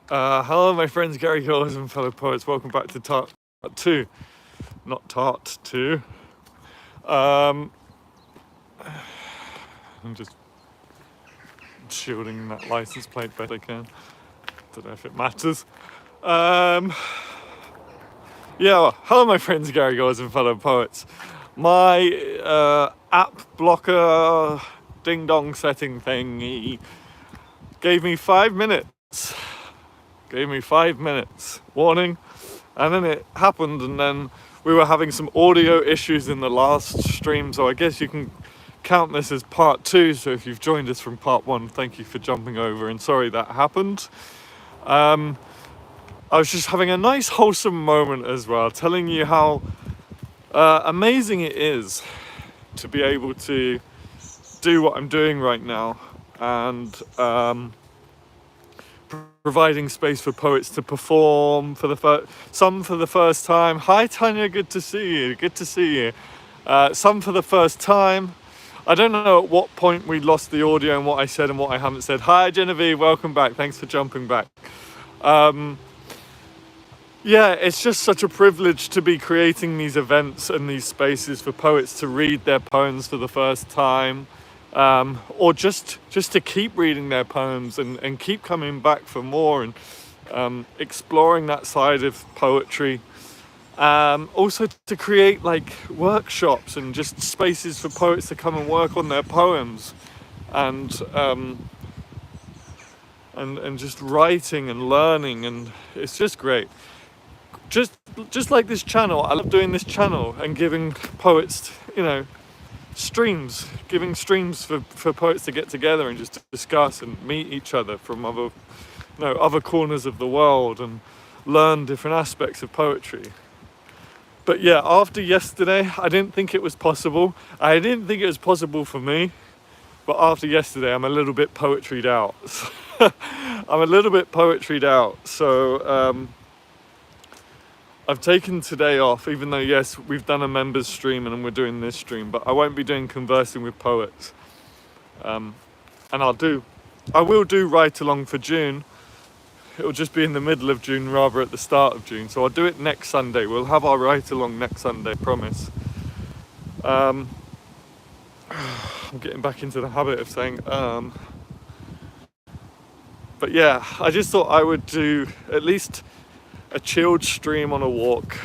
Hello, my friends, Gary Gillis and fellow poets. Welcome back to Tart 2, not Tart 2. I'm just shielding that license plate best I can. Don't know if it matters. Hello, my friends, Gary Gillis and fellow poets. My app blocker ding dong setting thingy gave me 5 minutes. Gave me 5 minutes warning, and then it happened, and then we were having some audio issues in the last stream, so I guess you can count this as part 2. So if you've joined us from part 1, thank you for jumping over, and sorry that happened. I was just having a nice wholesome moment as well, telling you how amazing it is to be able to do what I'm doing right now, and providing space for poets to perform for some for the first time. Hi Tanya, good to see you. Good to see you. Some for the first time. I don't know at what point we lost the audio and what I said and what I haven't said. Hi Genevieve, welcome back. Thanks for jumping back. It's just such a privilege to be creating these events and these spaces for poets to read their poems for the first time. Or just to keep reading their poems and keep coming back for more and exploring that side of poetry. Also to create like workshops and just spaces for poets to come and work on their poems, and just writing and learning, and it's just great. Just like this channel, I love doing this channel and giving poets, giving streams for poets to get together and just to discuss and meet each other from other corners of the world and learn different aspects of poetry. But yeah, after yesterday, I didn't think it was possible. I didn't think it was possible for me, but after yesterday, I'm a little bit poetried out. So I've taken today off, even though, yes, we've done a members stream and we're doing this stream, but I won't be doing conversing with poets. And I will do Write Along for June. It'll just be in the middle of June rather at the start of June. So I'll do it next Sunday. We'll have our Write Along next Sunday, promise. I'm getting back into the habit of saying But yeah, I just thought I would do at least a chilled stream on a walk.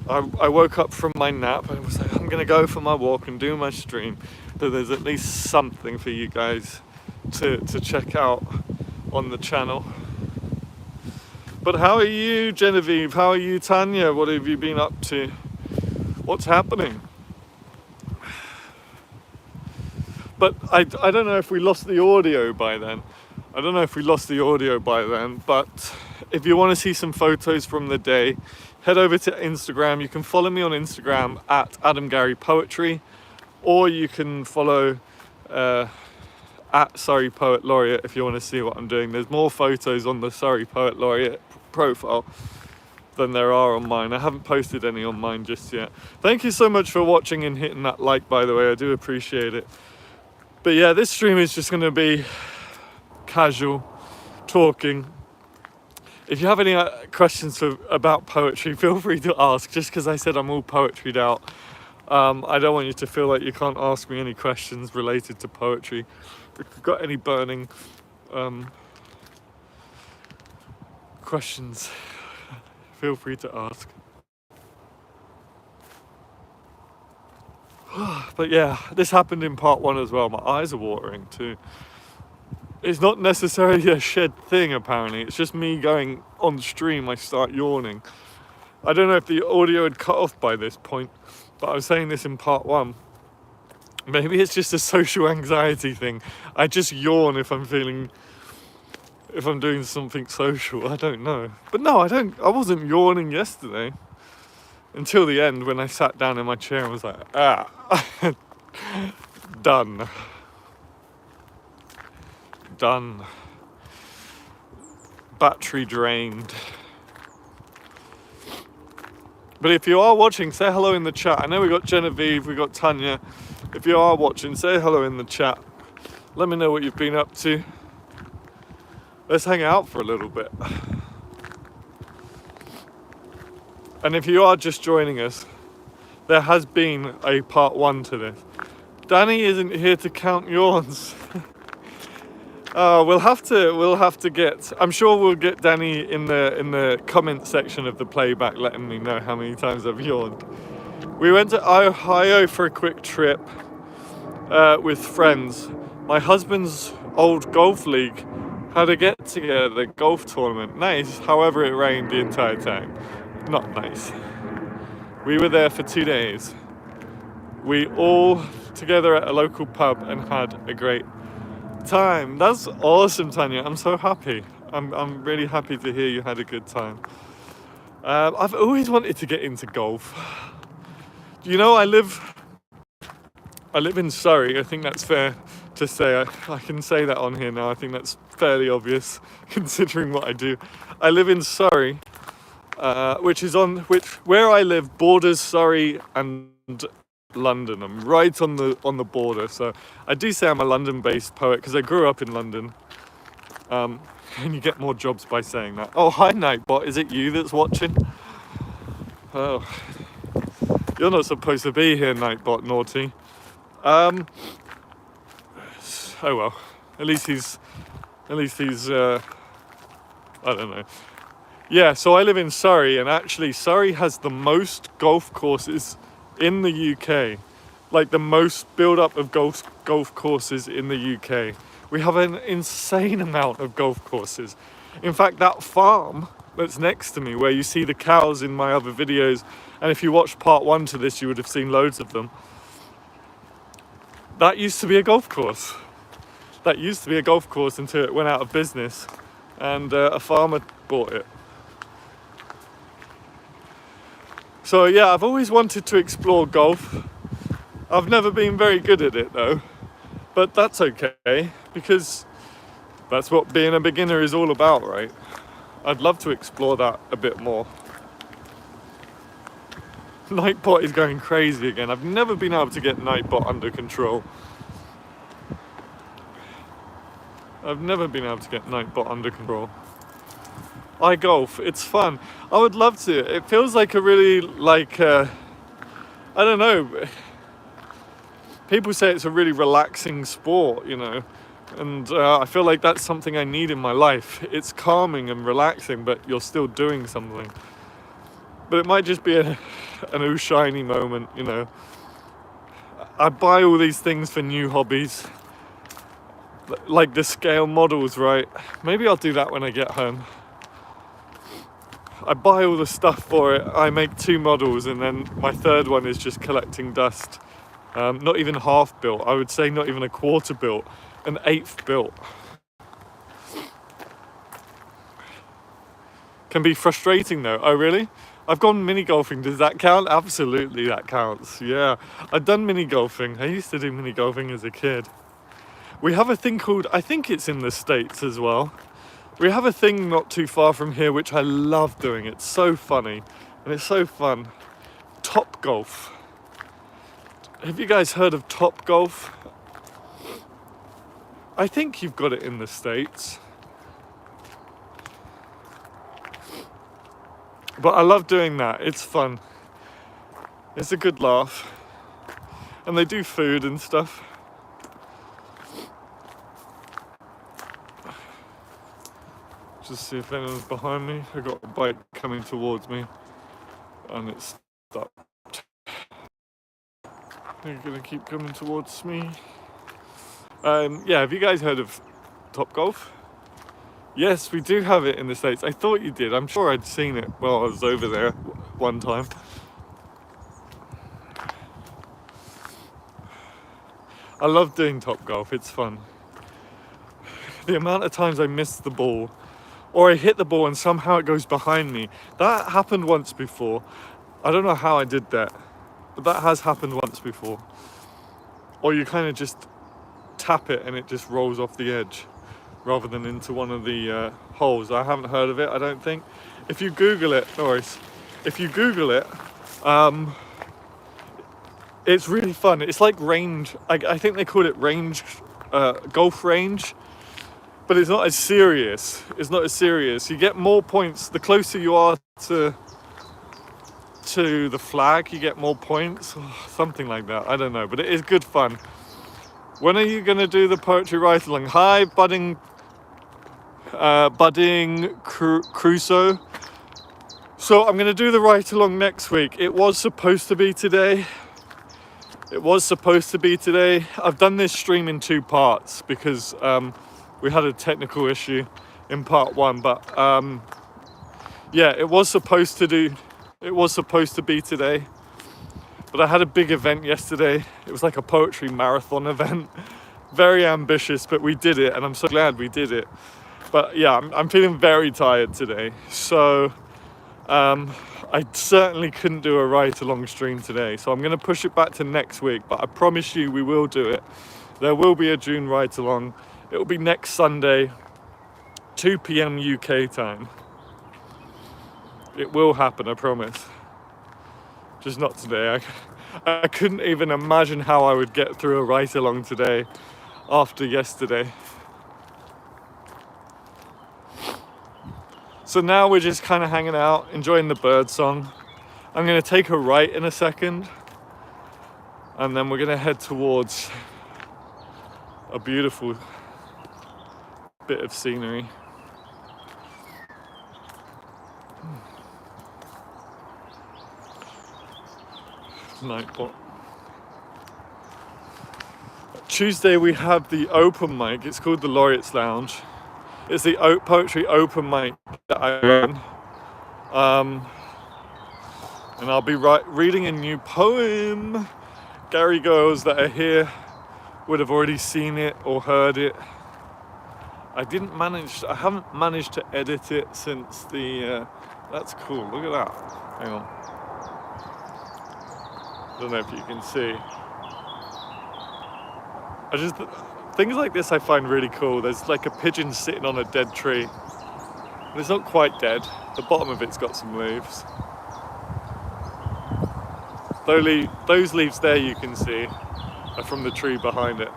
I woke up from my nap and was like, I'm gonna go for my walk and do my stream, so there's at least something for you guys to check out on the channel. But how are you, Genevieve? How are you, Tanya? What have you been up to? What's happening? But I don't know if we lost the audio by then. But if you want to see some photos from the day, head over to Instagram. You can follow me on Instagram at AdamGaryPoetry, or you can follow at Surrey Poet Laureate if you want to see what I'm doing. There's more photos on the Surrey Poet Laureate profile than there are on mine. I haven't posted any on mine just yet. Thank you so much for watching and hitting that like, by the way. I do appreciate it. But yeah, this stream is just going to be casual talking. If you have any questions about poetry, feel free to ask. Just because I said I'm all poetried out, I don't want you to feel like you can't ask me any questions related to poetry. If you've got any burning questions, feel free to ask. But yeah, this happened in part 1 as well. My eyes are watering too. It's not necessarily a shed thing, apparently. It's just me going on stream, I start yawning. I don't know if the audio had cut off by this point, but I was saying this in part 1. Maybe it's just a social anxiety thing. I just yawn if I'm doing something social. I don't know. But no, I wasn't yawning yesterday. Until the end, when I sat down in my chair and was like, done. Battery drained. But if you are watching, say hello in the chat. I know we got Genevieve, we got Tanya. If you are watching, say hello in the chat. Let me know what you've been up to. let's hang out for a little bit. And if you are just joining us, there has been a part 1 to this. Danny isn't here to count yawns. We'll have to get. I'm sure we'll get Danny in the comment section of the playback, letting me know how many times I've yawned. We went to Ohio for a quick trip with friends. My husband's old golf league had a get-together golf tournament. Nice. However, it rained the entire time. Not nice. We were there for 2 days. We all together at a local pub and had a great time. That's awesome, Tanya. I'm so happy. I'm really happy to hear you had a good time. I've always wanted to get into golf. You know, I live in Surrey. I think that's fair to say. I can say that on here now. I think that's fairly obvious considering what I do. I live in Surrey, where I live borders Surrey and London. I'm right on the border, so I do say I'm a London-based poet because I grew up in London. And you get more jobs by saying that. Oh, hi Nightbot, is it you that's watching? Oh, you're not supposed to be here, Nightbot, naughty. Oh well, at least he's I don't know. Yeah, so I live in Surrey, and actually Surrey has the most golf courses in the UK, like the most build-up of golf courses in the UK. We have an insane amount of golf courses. In fact, that farm that's next to me, where you see the cows in my other videos, and if you watched part 1 to this, you would have seen loads of them. That used to be a golf course. That used to be a golf course until it went out of business, and a farmer bought it. So yeah, I've always wanted to explore golf. I've never been very good at it though, but that's okay, because that's what being a beginner is all about, right? I'd love to explore that a bit more. Nightbot is going crazy again. I've never been able to get Nightbot under control. I've never been able to get Nightbot under control. I golf, it's fun. I would love to. It feels like a really, I don't know. People say it's a really relaxing sport, you know. And I feel like that's something I need in my life. It's calming and relaxing, but you're still doing something. But it might just be an ooh shiny moment, you know. I buy all these things for new hobbies. Like the scale models, right? Maybe I'll do that when I get home. I buy all the stuff for it. I make 2 models, and then my third one is just collecting dust. Not even half built. I would say not even a quarter built. An 1/8 built. Can be frustrating though. Oh really? I've gone mini golfing. Does that count? Absolutely, that counts. Yeah, I've done mini golfing. I used to do mini golfing as a kid. We have a thing called, I think it's in the States as well. We have a thing not too far from here which I love doing. It's so funny and it's so fun. Top Golf. Have you guys heard of Top Golf? I think you've got it in the States. But I love doing that. It's fun. It's a good laugh. And they do food and stuff. Just see if anyone's behind me. I got a bike coming towards me and it's stopped. They're gonna keep coming towards me. Yeah, have you guys heard of Top Golf? Yes, we do have it in the States. I thought you did. I'm sure I'd seen it while I was over there one time. I love doing Top Golf. It's fun. The amount of times I miss the ball, or I hit the ball and somehow it goes behind me. That happened once before. I don't know how I did that, but that has happened once before. Or you kind of just tap it and it just rolls off the edge rather than into one of the holes. I haven't heard of it, I don't think. If you Google it, no worries. If you Google it, it's really fun. It's like range. I think they call it range, golf range. but it's not as serious. It's not as serious. You get more points the closer you are to the flag. You get more points, something like that. I don't know, but it is good fun. When are you going to do the poetry write along? Hi, budding Crusoe. So I'm going to do the write along next week. It was supposed to be today. I've done this stream in 2 parts because we had a technical issue in part 1, but yeah, it was supposed to be today, but I had a big event yesterday. It was like a poetry marathon event, very ambitious, but we did it, and I'm so glad we did it. But yeah, I'm feeling very tired today, so I certainly couldn't do a write along stream today, so I'm going to push it back to next week, but I promise you we will do it. There will be a June write along. It will be next Sunday, 2 p.m. UK time. It will happen, I promise. Just not today. I couldn't even imagine how I would get through a write along today after yesterday. So now we're just kind of hanging out, enjoying the bird song. I'm going to take a right in a second, and then we're going to head towards a beautiful bit of scenery. Nightbot. Tuesday we have the open mic. It's called the Laureates Lounge. It's the poetry open mic that I run. And I'll be reading a new poem. Gary girls that are here would have already seen it or heard it. I haven't managed to edit it since the, that's cool, look at that. Hang on. I don't know if you can see. Things like this I find really cool. There's like a pigeon sitting on a dead tree. And it's not quite dead. The bottom of it's got some leaves. Those leaves there you can see are from the tree behind it.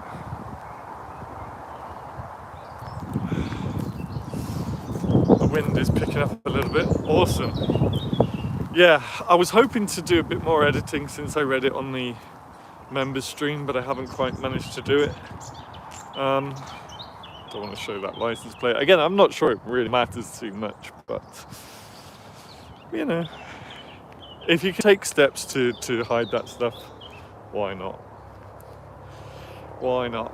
The wind is picking up a little bit. Awesome. Yeah, I was hoping to do a bit more editing since I read it on the members stream, but I haven't quite managed to do it. Don't want to show that license plate. Again, I'm not sure it really matters too much, but you know, if you can take steps to hide that stuff, why not? Why not?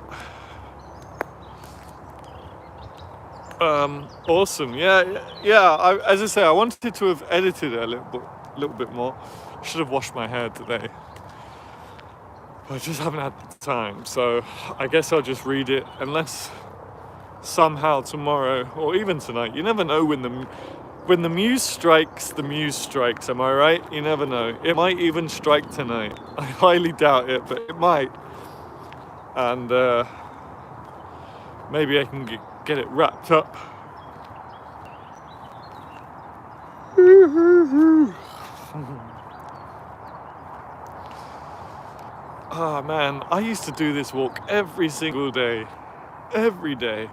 Awesome. Yeah. As I say, I wanted to have edited it a little bit more. Should have washed my hair today. I just haven't had the time, so I guess I'll just read it, unless somehow tomorrow or even tonight. You never know when the muse strikes. The muse strikes. Am I right? You never know. It might even strike tonight. I highly doubt it, but it might. And maybe I can get it wrapped up. Ah, man, I used to do this walk every single day. Every day.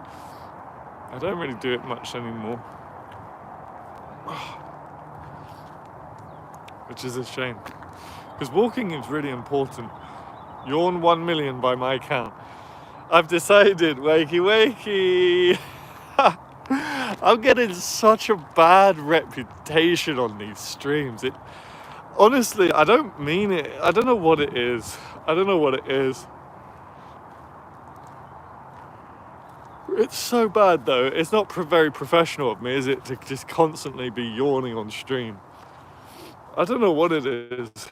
I don't really do it much anymore. Which is a shame. Because walking is really important. Yawn 1 million by my count. I've decided, wakey. I'm getting such a bad reputation on these streams. Honestly, I don't mean it. I don't know what it is. It's so bad though. It's not very professional of me, is it, to just constantly be yawning on stream? I don't know what it is.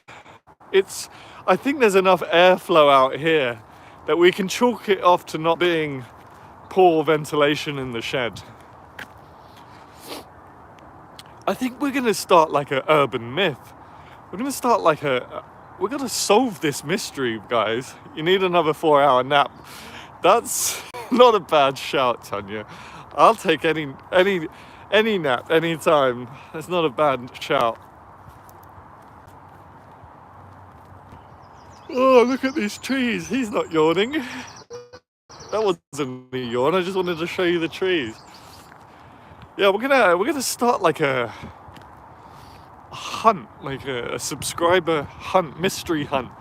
I think there's enough airflow out here that we can chalk it off to not being poor ventilation in the shed. I think we're going to start like an urban myth. We're going to start like we're going to solve this mystery, guys. You need another 4-hour nap. That's not a bad shout, Tanya. I'll take any nap, any time. That's not a bad shout. Oh, look at these trees. He's not yawning. That wasn't a yawn. I just wanted to show you the trees. Yeah, we're gonna start like a hunt, like a subscriber hunt, mystery hunt,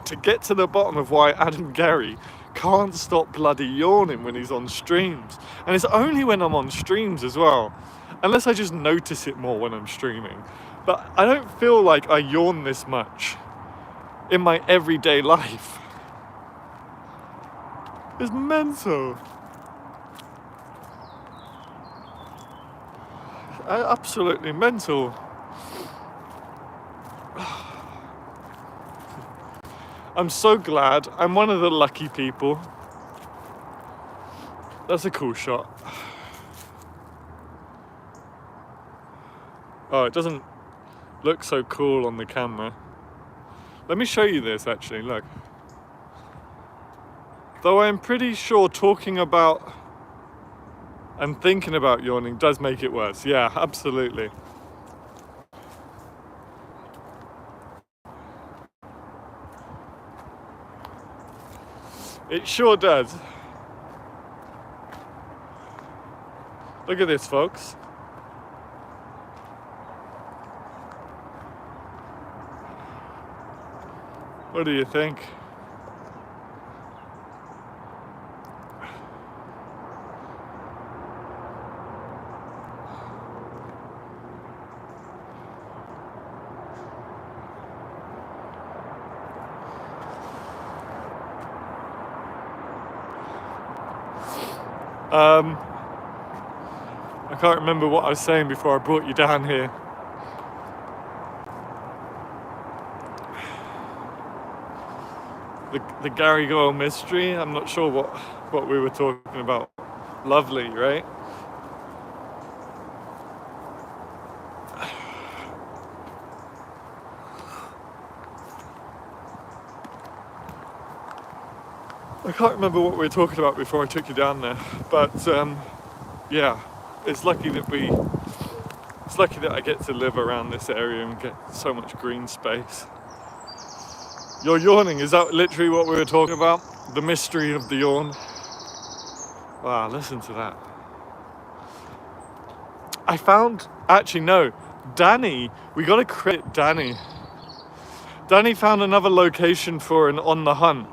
to get to the bottom of why Adam Gary can't stop bloody yawning when he's on streams. And it's only when I'm on streams as well, unless I just notice it more when I'm streaming. But I don't feel like I yawn this much in my everyday life. It's mental. Absolutely mental. I'm so glad. I'm one of the lucky people. That's a cool shot. Oh, it doesn't look so cool on the camera. Let me show you this actually, look. Though I'm pretty sure talking about and thinking about yawning does make it worse. Yeah, absolutely. It sure does. Look at this, folks. What do you think? I can't remember what I was saying before I brought you down here. The Gary Goyle mystery. I'm not sure what we were talking about. Lovely, right? I can't remember what we were talking about before I took you down there, but yeah, it's lucky that I get to live around this area and get so much green space. You're yawning, is that literally what we were talking about? The mystery of the yawn? Wow, listen to that. I found, actually no, Danny, we gotta credit Danny. Danny found another location for an On the Hunt.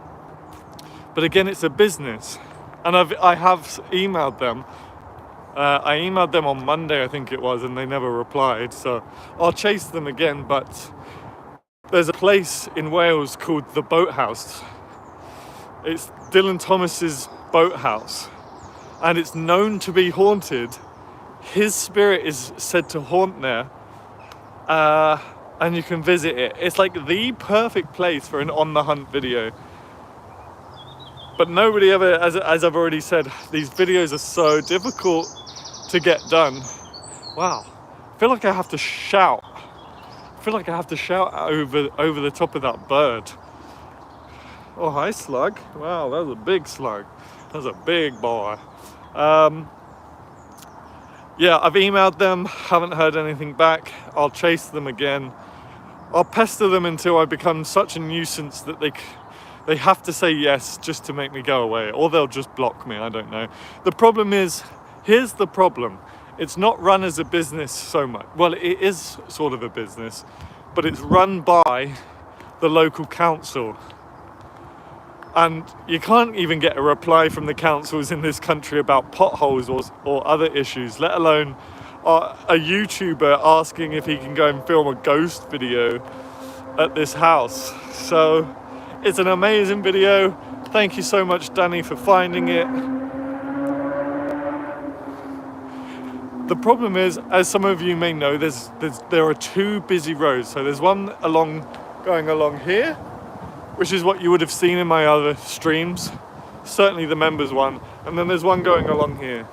But again, it's a business. And I have emailed them. I emailed them on Monday, I think it was, and they never replied. So I'll chase them again, but there's a place in Wales called the Boathouse. It's Dylan Thomas's boathouse, and it's known to be haunted. His spirit is said to haunt there, and you can visit it. It's like the perfect place for an On the Hunt video. But nobody ever, as I've already said, these videos are so difficult to get done. Wow, I feel like I have to shout. I feel like I have to shout over the top of that bird. Oh, hi, slug. Wow, that was a big slug. That was a big boy. Yeah, I've emailed them, haven't heard anything back. I'll chase them again. I'll pester them until I become such a nuisance that they have to say yes just to make me go away, or they'll just block me, I don't know. The problem is, here's the problem. It's not run as a business so much. Well, it is sort of a business, but it's run by the local council. And you can't even get a reply from the councils in this country about potholes or other issues, let alone a YouTuber asking if he can go and film a ghost video at this house. So it's an amazing video. Thank you so much, Danny, for finding it. The problem is, as some of you may know, there are two busy roads. So there's one going along here, which is what you would have seen in my other streams, certainly the members one, and then there's one going along here,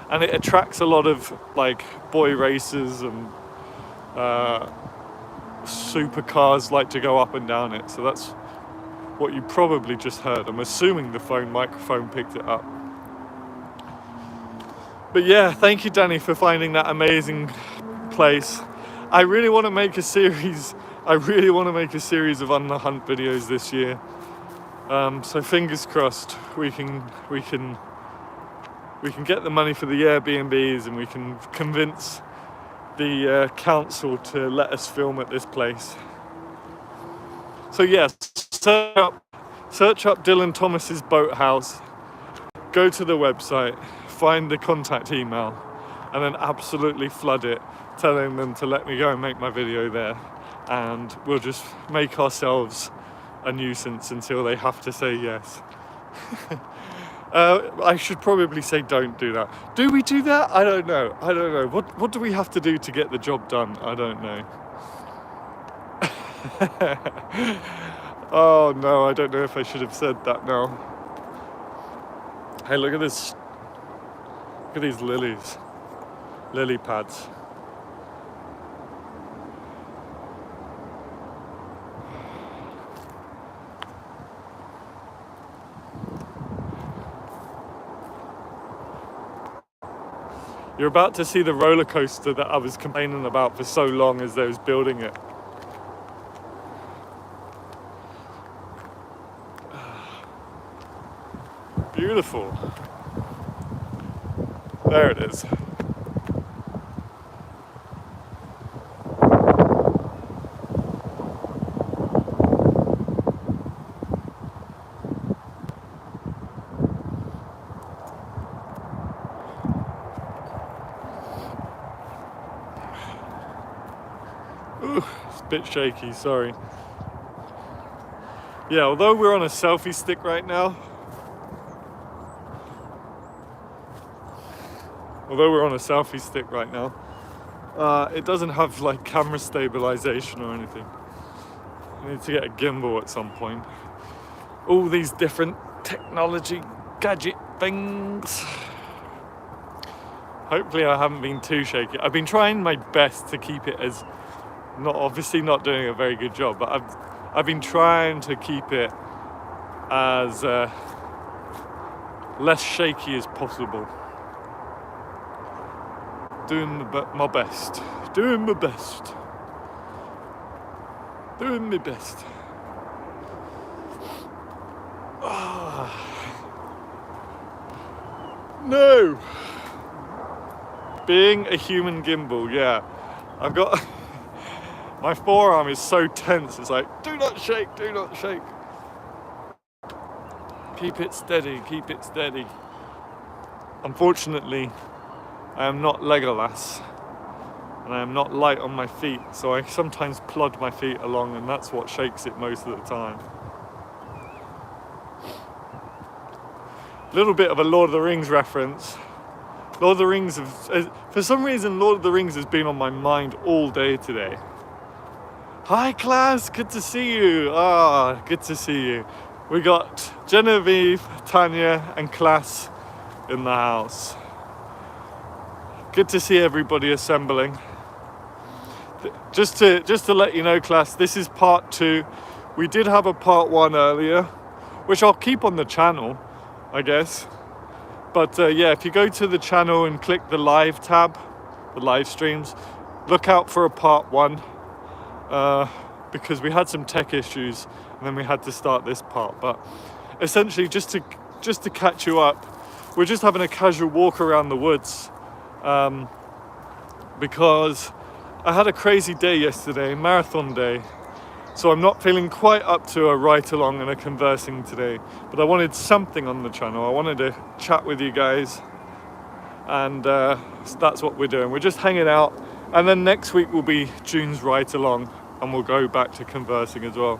and it attracts a lot of like boy racers and supercars like to go up and down it. So that's what you probably just heard. I'm assuming the microphone picked it up. But yeah, thank you, Danny, for finding that amazing place. I really want to make a series of On the Hunt videos this year. So fingers crossed we can get the money for the Airbnbs, and we can convince the council to let us film at this place. So yes, search up Dylan Thomas's Boathouse, go to the website, find the contact email, and then absolutely flood it, telling them to let me go and make my video there, and we'll just make ourselves a nuisance until they have to say yes. I should probably say don't do that. Do we do that? I don't know. What do we have to do to get the job done? I don't know. Oh no, I don't know if I should have said that now. Hey, look at this. Look at these lilies. Lily pads. You're about to see the roller coaster that I was complaining about for so long as they was building it. Beautiful. There it is. Ooh, it's a bit shaky, sorry. Yeah, although we're on a selfie stick right now, it doesn't have like camera stabilization or anything. I need to get a gimbal at some point. All these different technology gadget things. Hopefully I haven't been too shaky. I've been trying my best to keep it as, obviously not doing a very good job, but I've been trying to keep it as less shaky as possible. Doing my best. No! Being a human gimbal, yeah. I've got... my forearm is so tense, it's like, do not shake. Keep it steady. Unfortunately, I am not Legolas, and I am not light on my feet, so I sometimes plod my feet along, and that's what shakes it most of the time. Little bit of a Lord of the Rings reference. For some reason, Lord of the Rings has been on my mind all day today. Hi class, good to see you. Good to see you. We got Genevieve, Tanya, and class in the house. Good to see everybody assembling. Just to let you know, class, this is part 2. We did have a part 1 earlier, which I'll keep on the channel, I guess. But yeah, if you go to the channel and click the live tab, the live streams, look out for a part 1, because we had some tech issues and then we had to start this part. But essentially, just to catch you up, we're just having a casual walk around the woods, because I had a crazy day yesterday, marathon day, so I'm not feeling quite up to a ride along and a conversing today, but I wanted something on the channel. I wanted to chat with you guys, and so that's what we're doing. We're just hanging out, and then next week will be June's ride along, and we'll go back to conversing as well.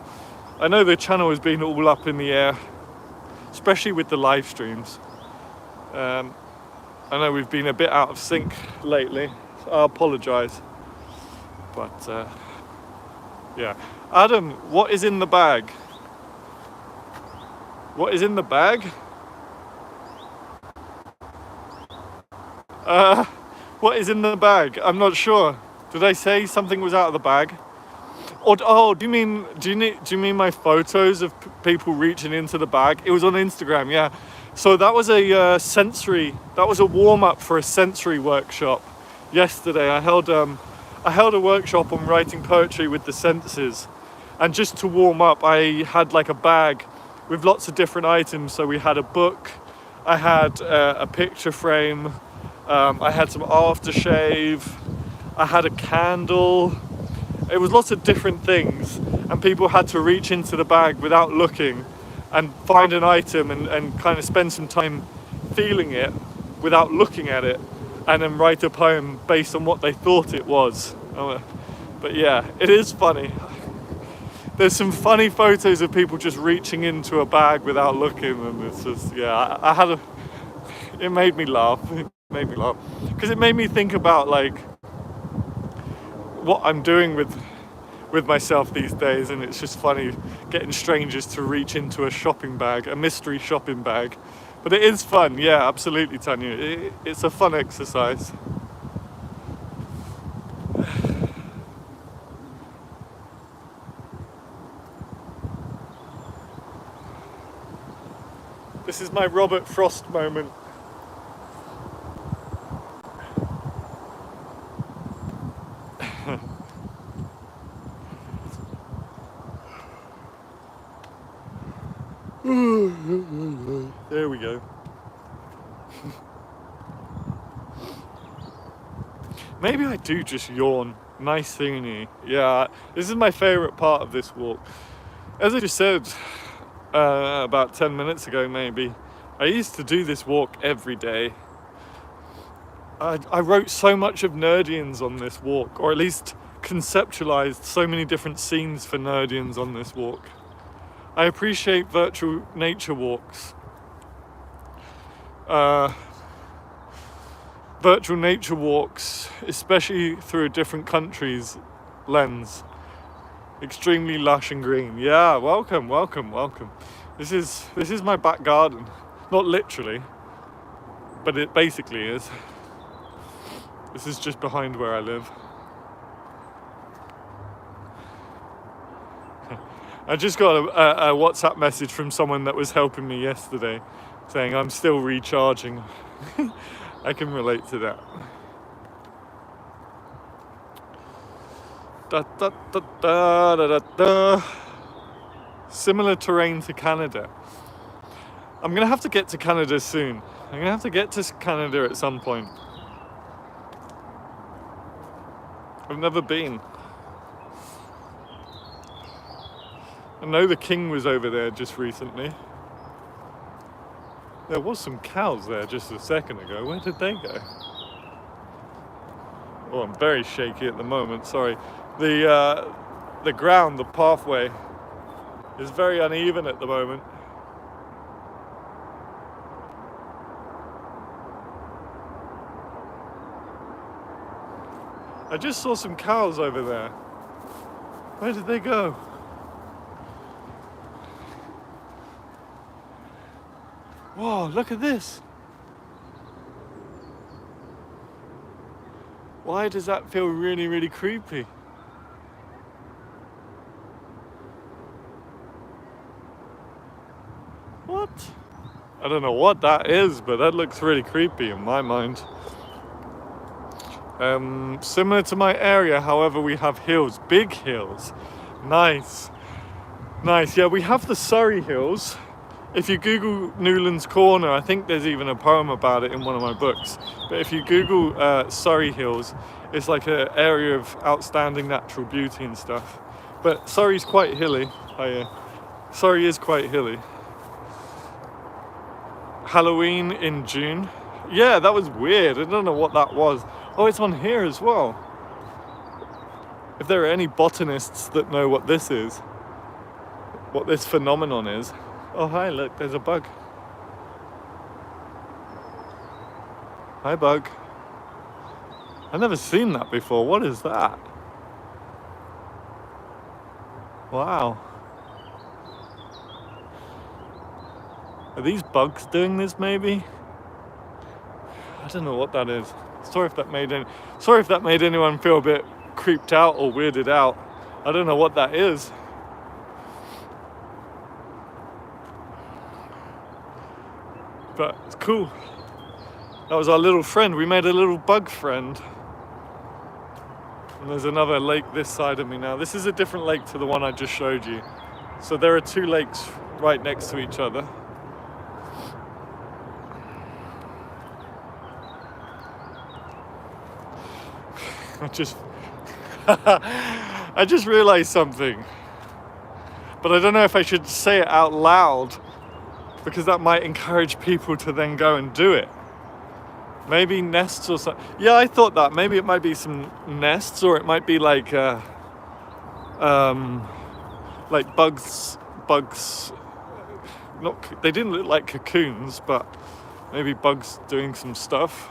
I know the channel has been all up in the air, especially with the live streams. I know we've been a bit out of sync lately, so I apologise. But yeah. Adam, what is in the bag? What is in the bag? What is in the bag? I'm not sure. Did I say something was out of the bag? Or do you mean my photos of people reaching into the bag? It was on Instagram, yeah. So that was that was a warm-up for a sensory workshop yesterday. I held a workshop on writing poetry with the senses, and just to warm up I had like a bag with lots of different items. So we had a book, I had a picture frame, I had some aftershave, I had a candle. It was lots of different things, and people had to reach into the bag without looking and find an item and kind of spend some time feeling it without looking at it, and then write a poem based on what they thought it was. But yeah, it is funny. There's some funny photos of people just reaching into a bag without looking, and it's just, yeah, it made me laugh. It made me laugh because it made me think about like what I'm doing with myself these days, and it's just funny getting strangers to reach into a shopping bag, a mystery shopping bag. But it is fun, yeah, absolutely, Tanya. It's a fun exercise. This is my Robert Frost moment. There we go. Maybe I do just yawn. Nice thingy. Yeah, this is my favourite part of this walk. As I just said about 10 minutes ago maybe, I used to do this walk every day. I wrote so much of Nerdians on this walk, or at least conceptualized so many different scenes for Nerdians on this walk. I appreciate virtual nature walks. Virtual nature walks, especially through a different country's lens. Extremely lush and green. Yeah, welcome. This is my back garden. Not literally, but it basically is. This is just behind where I live. I just got a WhatsApp message from someone that was helping me yesterday saying I'm still recharging. I can relate to that. Da, da, da, da, da, da, da. Similar terrain to Canada. I'm gonna have to get to Canada soon. I'm gonna have to get to Canada at some point. I've never been. I know the king was over there just recently. There was some cows there just a second ago. Where did they go? Oh, I'm very shaky at the moment, sorry. The ground, the pathway, is very uneven at the moment. I just saw some cows over there. Where did they go? Whoa, look at this. Why does that feel really, really creepy? What? I don't know what that is, but that looks really creepy in my mind. Similar to my area, however, we have hills, big hills. Nice. Yeah, we have the Surrey Hills. If you Google Newlands Corner, I think there's even a poem about it in one of my books. But if you Google Surrey Hills, it's like an area of outstanding natural beauty and stuff. But Surrey's quite hilly. Surrey is quite hilly. Halloween in June. Yeah, that was weird. I don't know what that was. Oh, it's on here as well. If there are any botanists that know what this is, what this phenomenon is. Oh, hi, look, there's a bug. Hi, bug. I've never seen that before. What is that? Wow. Are these bugs doing this, maybe? I don't know what that is. Sorry if that made anyone feel a bit creeped out or weirded out. I don't know what that is. But it's cool. That was our little friend. We made a little bug friend. And there's another lake this side of me now. This is a different lake to the one I just showed you. So there are two lakes right next to each other. I just realized something, but I don't know if I should say it out loud because that might encourage people to then go and do it. Maybe nests or something. Yeah, I thought that. Maybe it might be some nests, or it might be like bugs. Not, they didn't look like cocoons, but maybe bugs doing some stuff.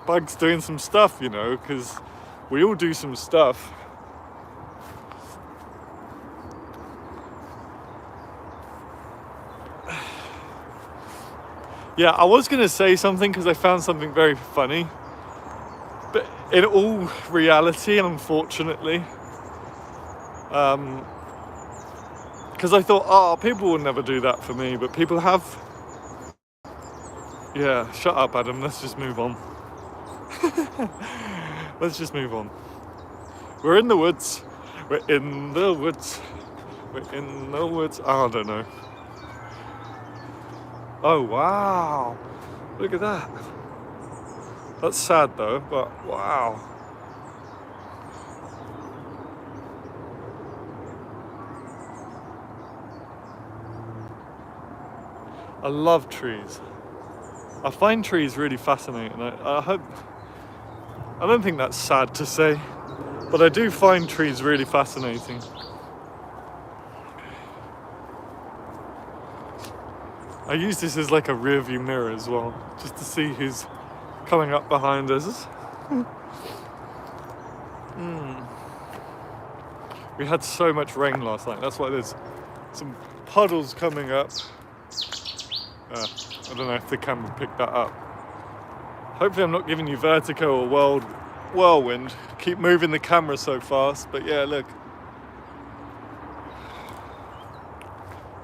Bugs doing some stuff, you know, because we all do some stuff. Yeah, I was going to say something because I found something very funny. But in all reality, unfortunately, because I thought, oh, people will never do that for me, but people have. Yeah, shut up, Adam. Let's just move on. Let's just move on. We're in the woods. We're in the woods. We're in the woods. Oh, I don't know. Oh, wow. Look at that. That's sad though, but wow. I love trees. I find trees really fascinating. I don't think that's sad to say, but I do find trees really fascinating. I use this as like a rear view mirror as well, just to see who's coming up behind us. We had so much rain last night, that's why there's some puddles coming up. I don't know if the camera picked that up. Hopefully I'm not giving you vertigo or whirlwind. Keep moving the camera so fast, but yeah, look.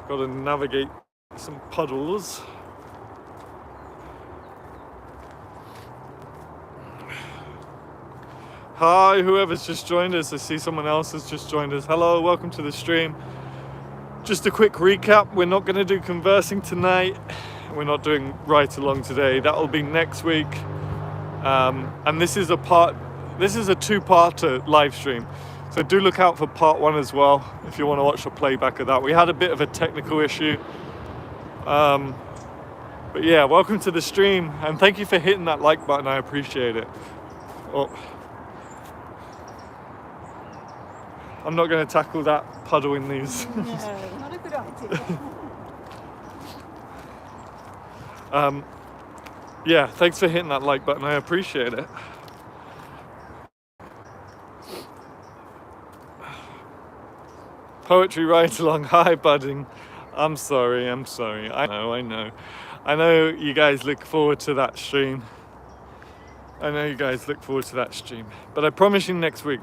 Got to navigate some puddles. Hi, whoever's just joined us. I see someone else has just joined us. Hello, welcome to the stream. Just a quick recap. We're not going to do conversing tonight. We're not doing Right Along today. That'll be next week. And this is a two-parter live stream. So do look out for part one as well if you want to watch a playback of that. We had a bit of a technical issue. But yeah, welcome to the stream and thank you for hitting that like button. I appreciate it. Oh. I'm not going to tackle that puddle in these. No, not a good idea. Yeah, thanks for hitting that like button. I appreciate it. Poetry Right Along. Hi, budding. I'm sorry. I know. I know you guys look forward to that stream. But I promise you next week,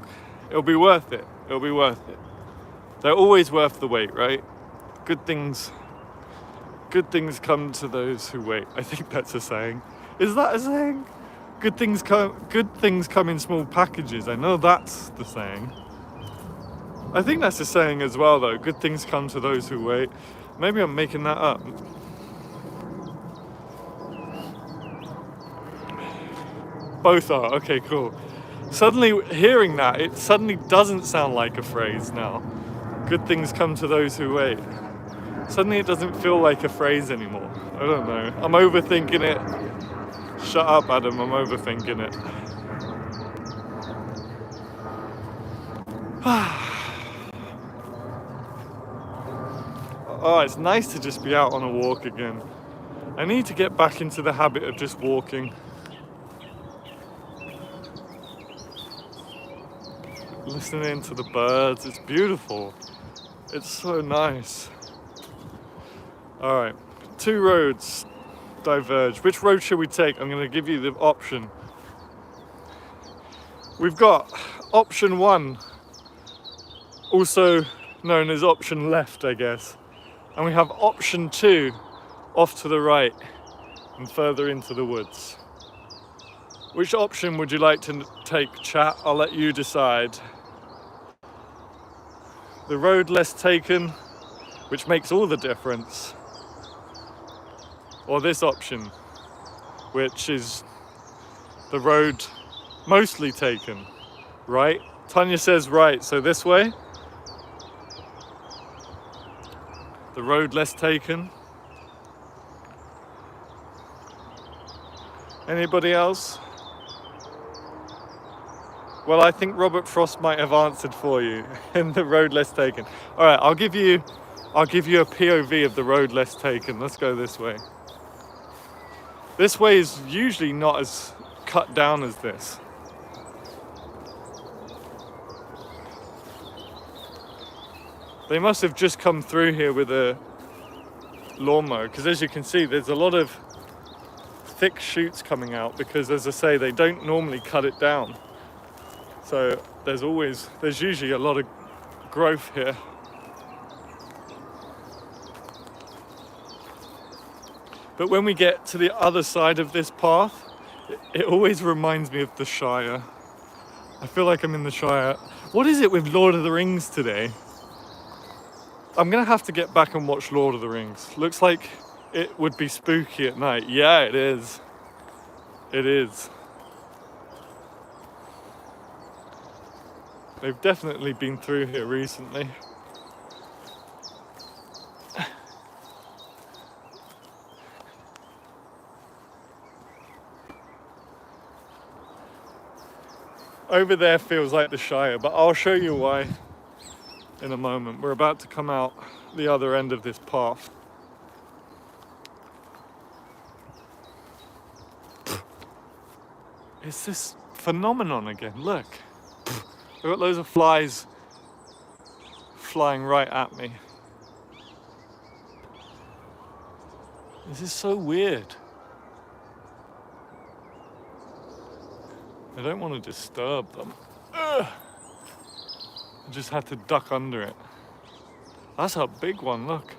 it'll be worth it. They're always worth the wait, right? Good things come to those who wait. I think that's a saying. Is that a saying? Good things come in small packages. I know that's the saying. I think that's a saying as well though. Good things come to those who wait. Maybe I'm making that up. Both are. Okay, cool. Suddenly hearing that, it suddenly doesn't sound like a phrase now. Good things come to those who wait. Suddenly it doesn't feel like a phrase anymore. I don't know. I'm overthinking it. Shut up, Adam. I'm overthinking it. Oh, it's nice to just be out on a walk again. I need to get back into the habit of just walking. Listening to the birds, it's beautiful. It's so nice. All right, two roads diverge. Which road should we take? I'm going to give you the option. We've got option one, also known as option left, I guess. And we have option two, off to the right and further into the woods. Which option would you like to take, chat? I'll let you decide. The road less taken, which makes all the difference. Or this option, which is the road mostly taken, right? Tanya says right, so this way. The road less taken. Anybody else? Well, I think Robert Frost might have answered for you in the road less taken. All right, I'll give you a POV of the road less taken. Let's go this way. This way is usually not as cut down as this. They must have just come through here with a lawnmower, because as you can see, there's a lot of thick shoots coming out because, as I say, they don't normally cut it down. So there's usually a lot of growth here. But when we get to the other side of this path, it always reminds me of the Shire. I feel like I'm in the Shire. What is it with Lord of the Rings today? I'm gonna have to get back and watch Lord of the Rings. Looks like it would be spooky at night. Yeah, it is. It is. They've definitely been through here recently. Over there feels like the Shire, but I'll show you why in a moment. We're about to come out the other end of this path. It's this phenomenon again, look. I've got loads of flies flying right at me. This is so weird. I don't want to disturb them. Ugh. I just had to duck under it. That's a big one, look.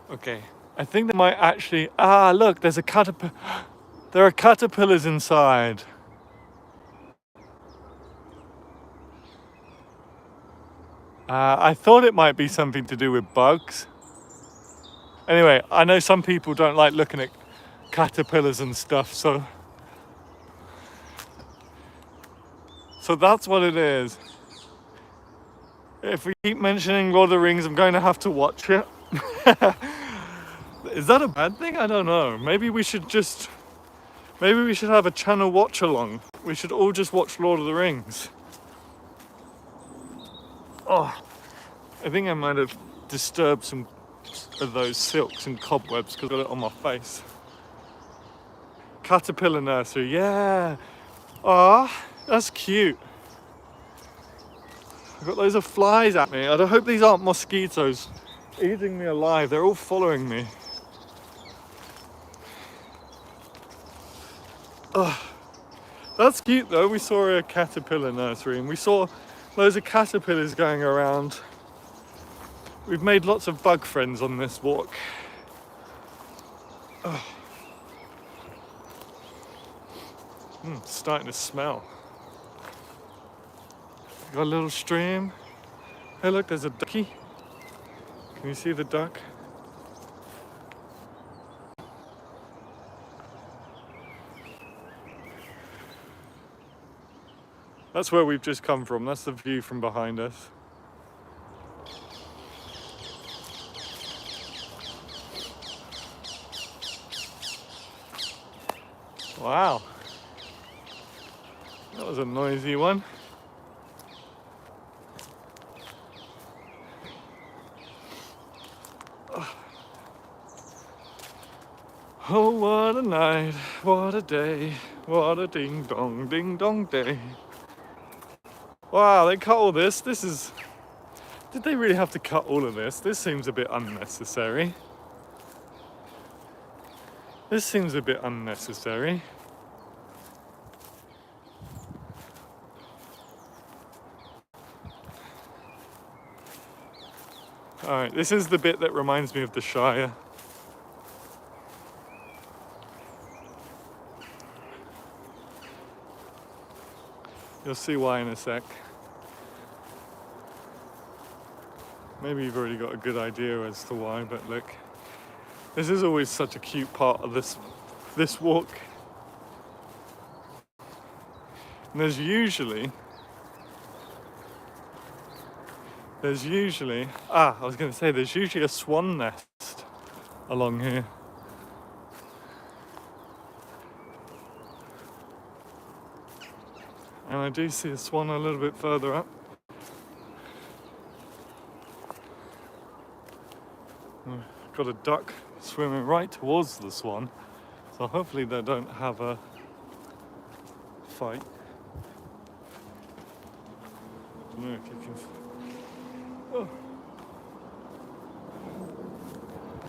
Okay, I think they might actually... Ah, look, there's a caterpillar. There are caterpillars inside. I thought it might be something to do with bugs. Anyway, I know some people don't like looking at caterpillars and stuff, so that's what it is. If we keep mentioning Lord of the Rings, I'm going to have to watch it. Is that a bad thing? I don't know. Maybe we should have a channel watch along. We should all just watch Lord of the Rings. Oh, I think I might have disturbed some of those silks and cobwebs because I got it on my face. Caterpillar nursery, yeah. Ah, that's cute. I've got loads of flies at me. I hope these aren't mosquitoes eating me alive. They're all following me. Oh, that's cute though. We saw a caterpillar nursery and we saw loads of caterpillars going around. We've made lots of bug friends on this walk. Oh. It's starting to smell. Got a little stream. Hey look, there's a ducky. Can you see the duck? That's where we've just come from. That's the view from behind us. Wow. That was a noisy one. Oh, what a night, what a day, what a ding dong day. Wow, they cut all this. Did they really have to cut all of this? This seems a bit unnecessary. This seems a bit unnecessary. Alright, this is the bit that reminds me of the Shire. You'll see why in a sec. Maybe you've already got a good idea as to why, but look, this is always such a cute part of this walk. And there's usually I was going to say, there's usually a swan nest along here. And I do see a swan a little bit further up. I've got a duck swimming right towards the swan, so hopefully they don't have a fight. I don't know if you can... Oh.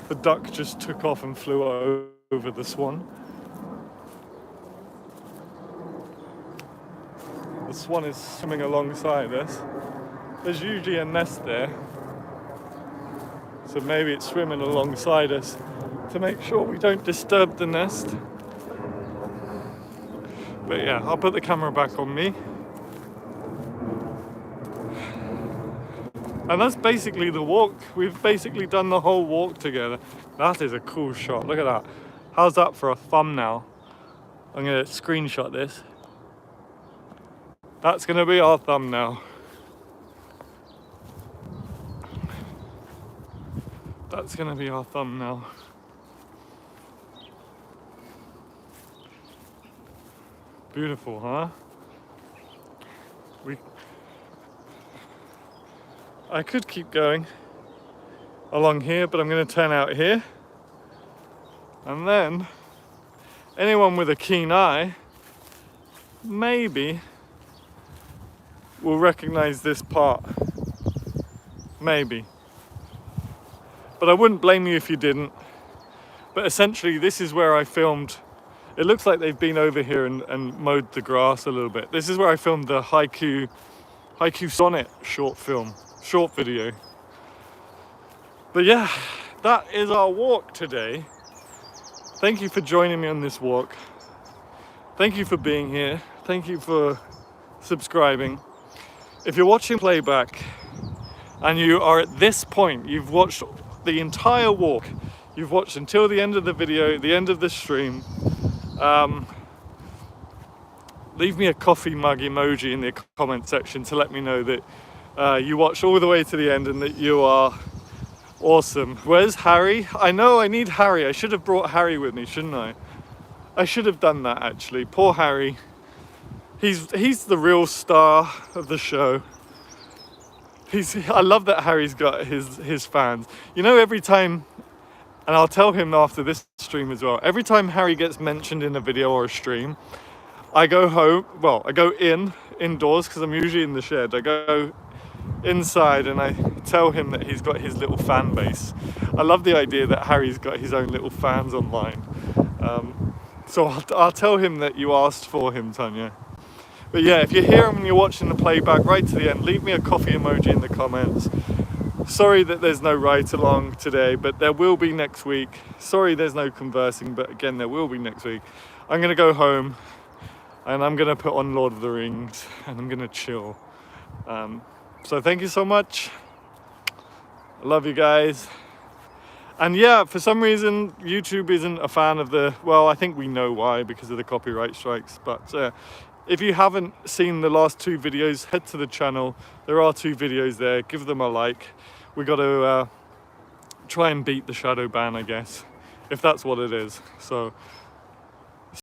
The duck just took off and flew over the swan. The swan is swimming alongside us. There's usually a nest there, so maybe it's swimming alongside us to make sure we don't disturb the nest. But yeah, I'll put the camera back on me. And that's basically the walk. We've basically done the whole walk together. That is a cool shot. Look at that. How's that for a thumbnail? I'm going to screenshot this. That's going to be our thumbnail. That's going to be our thumbnail. Beautiful, huh? I could keep going along here, but I'm going to turn out here. And then anyone with a keen eye maybe will recognize this part. Maybe. But I wouldn't blame you if you didn't. But essentially, this is where I filmed. It looks like they've been over here and mowed the grass a little bit. This is where I filmed the Haiku Sonnet short video. But yeah, that is our walk today. Thank you for joining me on this walk. Thank you for being here. Thank you for subscribing. If you're watching playback and you are at this point, you've watched the entire walk, you've watched until the end of the video, the end of the stream, leave me a coffee mug emoji in the comment section to let me know that you watched all the way to the end and that you are awesome. Where's Harry? I know I need Harry. I should have brought Harry with me, shouldn't I? I should have done that actually. Poor Harry. He's the real star of the show. I love that Harry's got his fans. You know, every time, and I'll tell him after this stream as well, every time Harry gets mentioned in a video or a stream, I go home, well, I go indoors because I'm usually in the shed. I go inside and I tell him that he's got his little fan base. I love the idea that Harry's got his own little fans online. So I'll tell him that you asked for him, Tanya. But yeah, if you're here and you're watching the playback right to the end, leave me a coffee emoji in the comments. Sorry that there's no ride along today, but there will be next week. Sorry there's no conversing, but again, there will be next week. I'm gonna go home and I'm gonna put on Lord of the Rings and I'm gonna chill. So thank you so much. I love you guys. And yeah, for some reason, YouTube isn't a fan of well, I think we know why, because of the copyright strikes. But if you haven't seen the last two videos, head to the channel. There are 2 videos there. Give them a like. We got to try and beat the shadow ban, I guess, if that's what it is. So